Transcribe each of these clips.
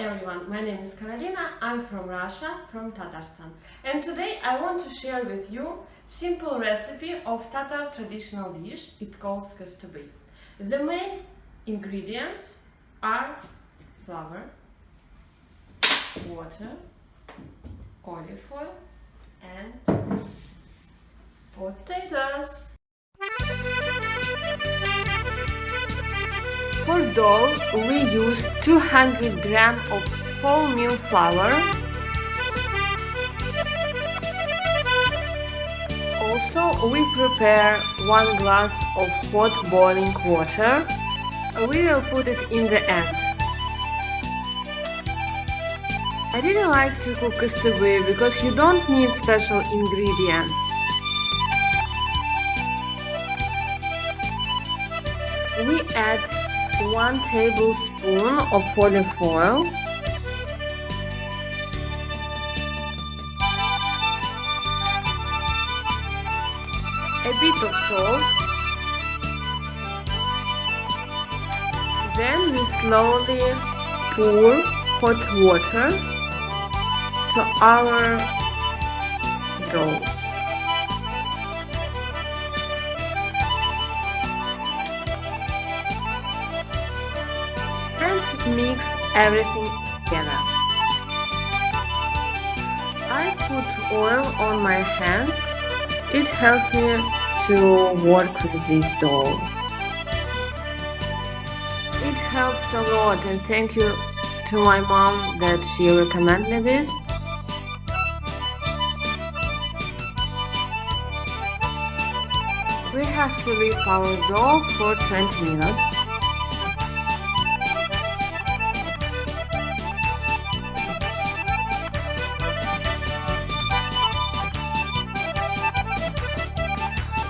everyone, my name is Karolina, I'm from Russia, from Tatarstan. And today I want to share with you simple recipe of Tatar traditional dish, it calls Qistibi. The main ingredients are flour, water, olive oil and potatoes. For dough, we use 200 grams of wholemeal flour. Also, we prepare 1 glass of hot boiling water. We will put it in the end. I really like to cook Qistibi because you don't need special ingredients. We add 1 tablespoon of olive oil, a bit of salt, then we slowly pour hot water to our dough. And mix everything together. I put oil on my hands. It helps me to work with this dough. It helps a lot, and thank you to my mom that she recommended me this. We have to leave our dough for 20 minutes.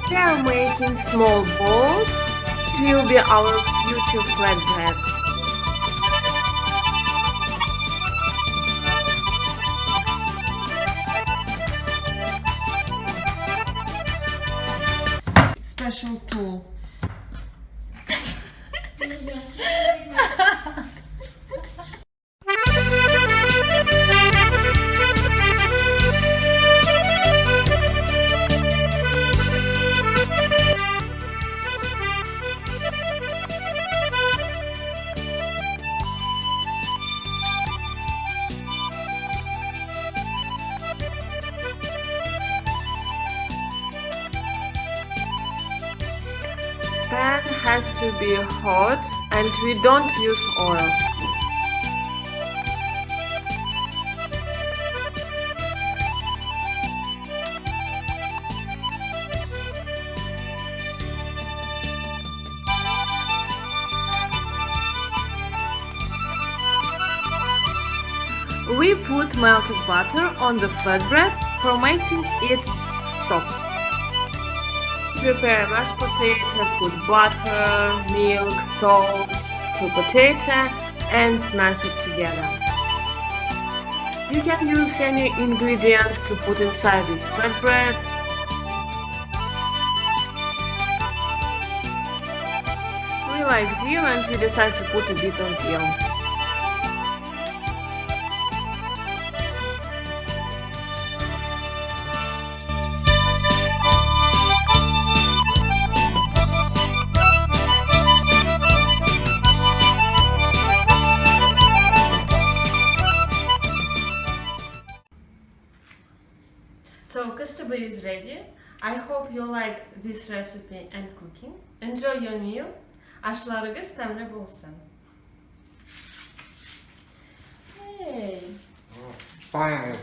We are making small balls. It will be our future flatbread. Special tool. Pan has to be hot and we don't use oil. We put melted butter on the flatbread for making it soft. Prepare mashed potato, put butter, milk, salt to potato and smash it together. You can use any ingredients to put inside this flatbread. We like dill and we decide to put a bit of dill. So Qistibi is ready. I hope you like this recipe and cooking. Enjoy your meal. Aşlarınız təmli olsun. Hey. Fine.